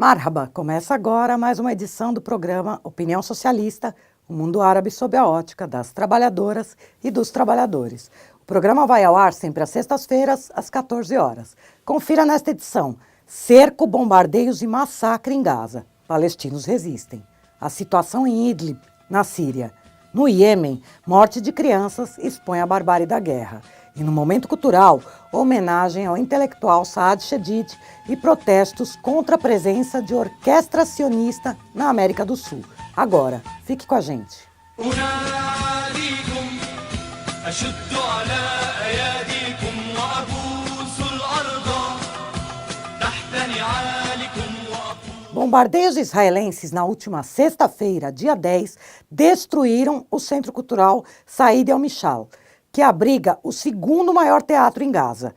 Marhaba, começa agora mais uma edição do programa Opinião Socialista, o mundo árabe sob a ótica das trabalhadoras e dos trabalhadores. O programa vai ao ar sempre às sextas-feiras, às 14 horas. Confira nesta edição: cerco, bombardeios e massacre em Gaza. Palestinos resistem. A situação em Idlib, na Síria. No Iêmen, morte de crianças expõe a barbárie da guerra. E no momento cultural, homenagem ao intelectual Saad Shedid e protestos contra a presença de orquestra sionista na América do Sul. Agora, fique com a gente. Bombardeios israelenses na última sexta-feira, dia 10, destruíram o Centro Cultural Said El-Mishal, que abriga o segundo maior teatro em Gaza.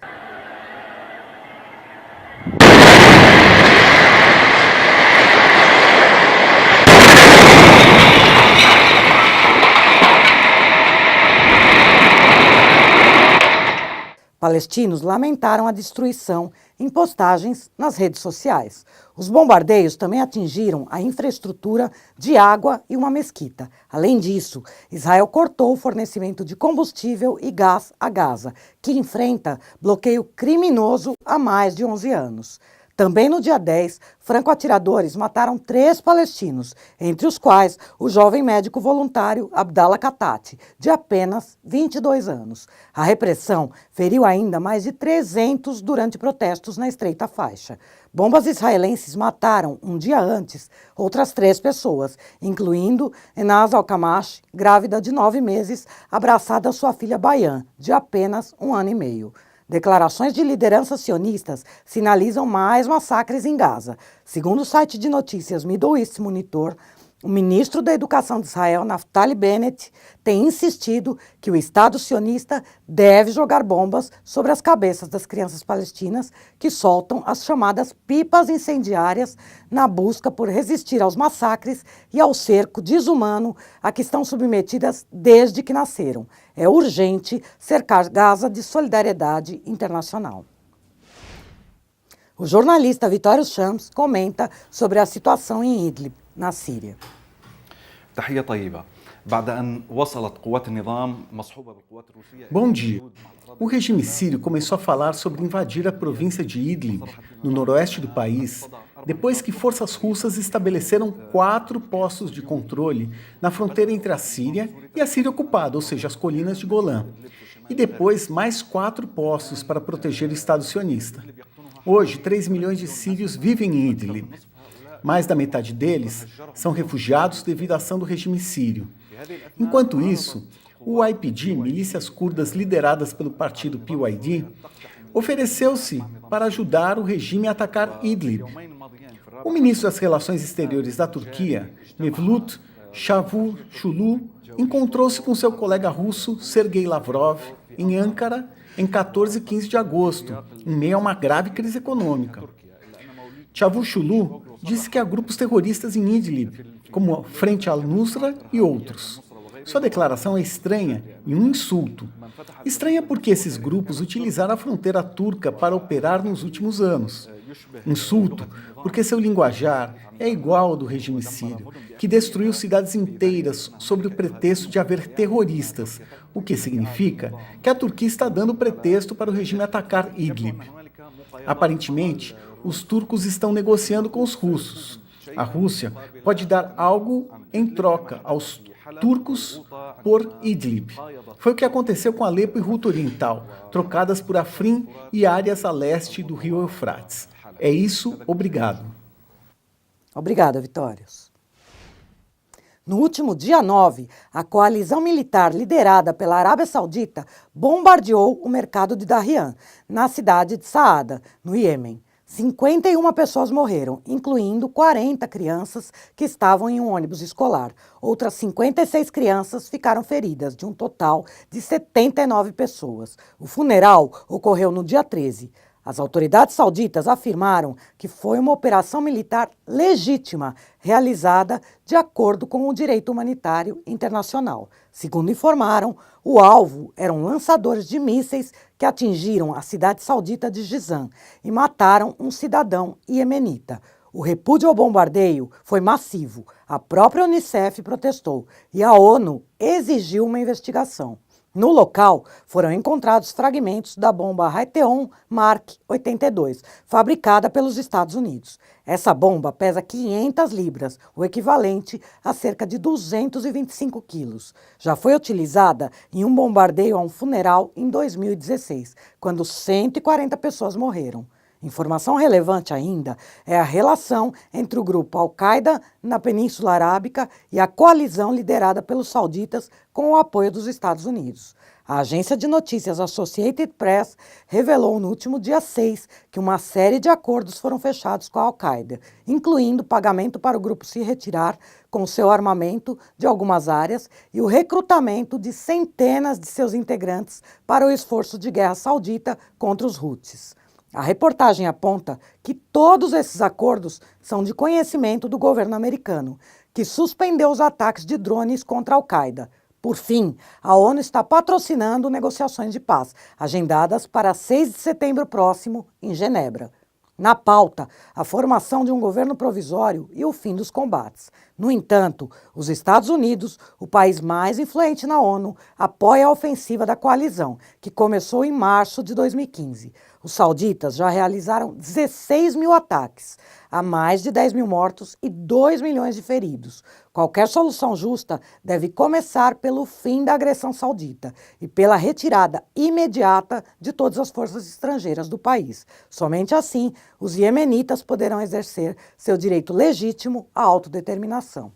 Palestinos lamentaram a destruição em postagens nas redes sociais. Os bombardeios também atingiram a infraestrutura de água e uma mesquita. Além disso, Israel cortou o fornecimento de combustível e gás a Gaza, que enfrenta bloqueio criminoso há mais de 11 anos. Também no dia 10, franco-atiradores mataram 3 palestinos, entre os quais o jovem médico voluntário Abdallah Khattat, de apenas 22 anos. A repressão feriu ainda mais de 300 durante protestos na Estreita Faixa. Bombas israelenses mataram, um dia antes, outras 3 pessoas, incluindo Enaz Al-Kamash, grávida de 9 meses, abraçada a sua filha Bayan, de apenas 1 ano e meio. Declarações de lideranças sionistas sinalizam mais massacres em Gaza. Segundo o site de notícias Middle East Monitor, o ministro da Educação de Israel, Naftali Bennett, tem insistido que o Estado sionista deve jogar bombas sobre as cabeças das crianças palestinas que soltam as chamadas pipas incendiárias na busca por resistir aos massacres e ao cerco desumano a que estão submetidas desde que nasceram. É urgente cercar Gaza de solidariedade internacional. O jornalista Vitório Shams comenta sobre a situação em Idlib, na Síria. Bom dia. O regime sírio começou a falar sobre invadir a província de Idlib, no noroeste do país, depois que forças russas estabeleceram 4 postos de controle na fronteira entre a Síria e a Síria ocupada, ou seja, as colinas de Golã, e depois mais 4 postos para proteger o Estado sionista. Hoje, 3 milhões de sírios vivem em Idlib. Mais da metade deles são refugiados devido à ação do regime sírio. Enquanto isso, o YPG, milícias curdas lideradas pelo partido PYD, ofereceu-se para ajudar o regime a atacar Idlib. O ministro das Relações Exteriores da Turquia, Mevlut Çavuşoğlu, encontrou-se com seu colega russo Sergei Lavrov em Ankara em 14 e 15 de agosto, em meio a uma grave crise econômica. Çavuşoğlu disse que há grupos terroristas em Idlib, como Frente al-Nusra e outros. Sua declaração é estranha e um insulto. Estranha porque esses grupos utilizaram a fronteira turca para operar nos últimos anos. Insulto porque seu linguajar é igual ao do regime sírio, que destruiu cidades inteiras sob o pretexto de haver terroristas, o que significa que a Turquia está dando pretexto para o regime atacar Idlib. Aparentemente, os turcos estão negociando com os russos. A Rússia pode dar algo em troca aos turcos por Idlib. Foi o que aconteceu com Alepo e Ruta Oriental, trocadas por Afrin e áreas a leste do rio Eufrates. É isso, obrigado. Obrigada, Vitórios. No último dia 9, a coalizão militar liderada pela Arábia Saudita bombardeou o mercado de Daryan, na cidade de Saada, no Iêmen. 51 pessoas morreram, incluindo 40 crianças que estavam em um ônibus escolar. Outras 56 crianças ficaram feridas, de um total de 79 pessoas. O funeral ocorreu no dia 13. As autoridades sauditas afirmaram que foi uma operação militar legítima, realizada de acordo com o direito humanitário internacional. Segundo informaram, o alvo eram lançadores de mísseis que atingiram a cidade saudita de Jizan e mataram um cidadão iemenita. O repúdio ao bombardeio foi massivo. A própria Unicef protestou e a ONU exigiu uma investigação. No local, foram encontrados fragmentos da bomba Raytheon Mark 82, fabricada pelos Estados Unidos. Essa bomba pesa 500 libras, o equivalente a cerca de 225 quilos. Já foi utilizada em um bombardeio a um funeral em 2016, quando 140 pessoas morreram. Informação relevante ainda é a relação entre o grupo Al-Qaeda na Península Arábica e a coalizão liderada pelos sauditas com o apoio dos Estados Unidos. A agência de notícias Associated Press revelou no último dia 6 que uma série de acordos foram fechados com a Al-Qaeda, incluindo pagamento para o grupo se retirar com seu armamento de algumas áreas e o recrutamento de centenas de seus integrantes para o esforço de guerra saudita contra os Houthis. A reportagem aponta que todos esses acordos são de conhecimento do governo americano, que suspendeu os ataques de drones contra a Al-Qaeda. Por fim, a ONU está patrocinando negociações de paz, agendadas para 6 de setembro próximo, em Genebra. Na pauta, a formação de um governo provisório e o fim dos combates. No entanto, os Estados Unidos, o país mais influente na ONU, apoia a ofensiva da coalizão, que começou em março de 2015. Os sauditas já realizaram 16 mil ataques, há mais de 10 mil mortos e 2 milhões de feridos. Qualquer solução justa deve começar pelo fim da agressão saudita e pela retirada imediata de todas as forças estrangeiras do país. Somente assim, os iemenitas poderão exercer seu direito legítimo à autodeterminação.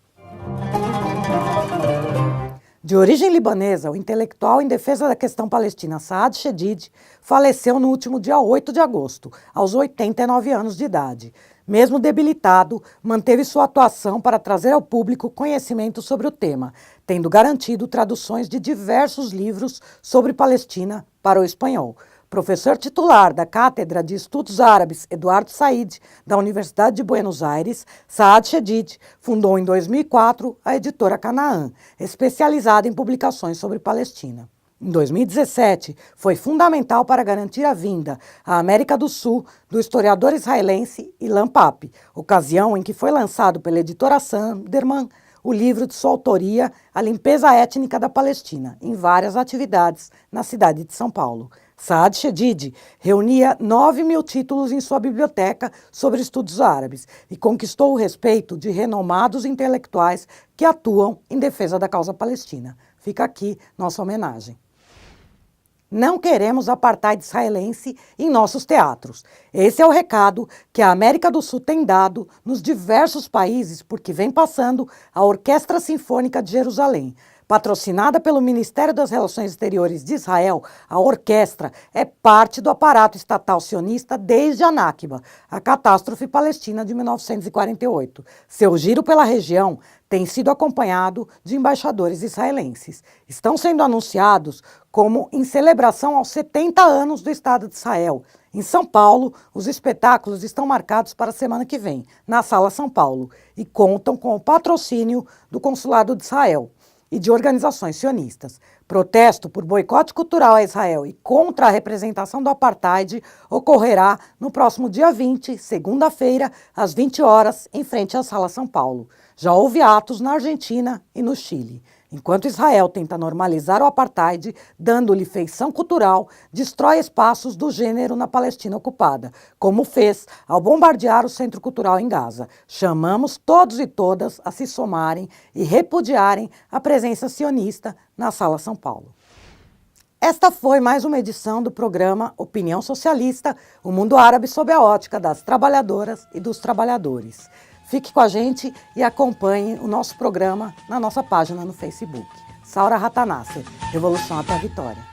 De origem libanesa, o intelectual em defesa da questão palestina Saad Shedid faleceu no último dia 8 de agosto, aos 89 anos de idade. Mesmo debilitado, manteve sua atuação para trazer ao público conhecimento sobre o tema, tendo garantido traduções de diversos livros sobre Palestina para o espanhol. Professor titular da Cátedra de Estudos Árabes Eduardo Said, da Universidade de Buenos Aires, Saad Shedid fundou em 2004 a editora Canaã, especializada em publicações sobre Palestina. Em 2017, foi fundamental para garantir a vinda à América do Sul do historiador israelense Ilan Pappé, ocasião em que foi lançado pela editora Sanderman o livro de sua autoria, A Limpeza Étnica da Palestina, em várias atividades na cidade de São Paulo. Saad Shedid reunia 9 mil títulos em sua biblioteca sobre estudos árabes e conquistou o respeito de renomados intelectuais que atuam em defesa da causa palestina. Fica aqui nossa homenagem. Não queremos apartheid israelense em nossos teatros. Esse é o recado que a América do Sul tem dado nos diversos países porque vem passando a Orquestra Sinfônica de Jerusalém. Patrocinada pelo Ministério das Relações Exteriores de Israel, a orquestra é parte do aparato estatal sionista desde a Nakba, a catástrofe palestina de 1948. Seu giro pela região tem sido acompanhado de embaixadores israelenses. Estão sendo anunciados como em celebração aos 70 anos do Estado de Israel. Em São Paulo, os espetáculos estão marcados para a semana que vem, na Sala São Paulo, e contam com o patrocínio do Consulado de Israel e de organizações sionistas. Protesto por boicote cultural a Israel e contra a representação do apartheid ocorrerá no próximo dia 20, segunda-feira, às 20 horas, em frente à Sala São Paulo. Já houve atos na Argentina e no Chile. Enquanto Israel tenta normalizar o apartheid, dando-lhe feição cultural, destrói espaços do gênero na Palestina ocupada, como fez ao bombardear o Centro Cultural em Gaza. Chamamos todos e todas a se somarem e repudiarem a presença sionista na Sala São Paulo. Esta foi mais uma edição do programa Opinião Socialista, o mundo árabe sob a ótica das trabalhadoras e dos trabalhadores. Fique com a gente e acompanhe o nosso programa na nossa página no Facebook. Saura Ratanasser, Revolução até a Vitória.